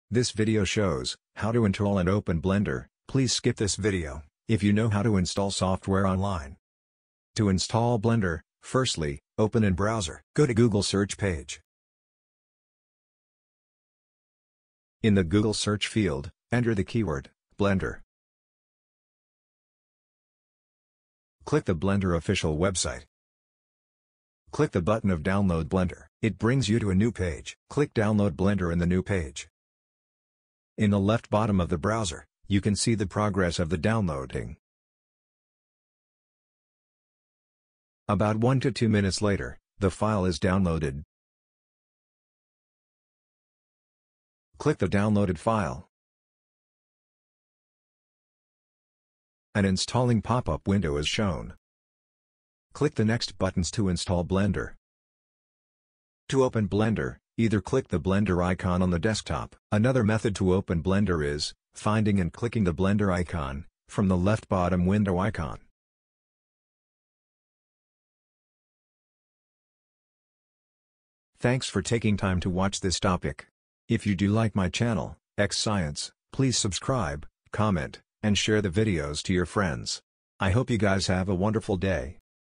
This video shows how to install and open Blender. Please skip this video if you know how to install software online. To install Blender, firstly, open in browser. Go to Google search page. In the Google search field, enter the keyword Blender. Click the Blender official website. Click the button of Download Blender. It brings you to a new page. Click Download Blender in the new page. In the left bottom of the browser, you can see the progress of the downloading. About 1 to 2 minutes later, the file is downloaded. Click the downloaded file. An installing pop-up window is shown. Click the next buttons to install Blender. To open Blender, either click the Blender icon on the desktop. Another method to open Blender is finding and clicking the Blender icon from the left bottom window icon. Thanks for taking time to watch this topic. If you do like my channel, X Science, please subscribe, comment, and share the videos to your friends. I hope you guys have a wonderful day.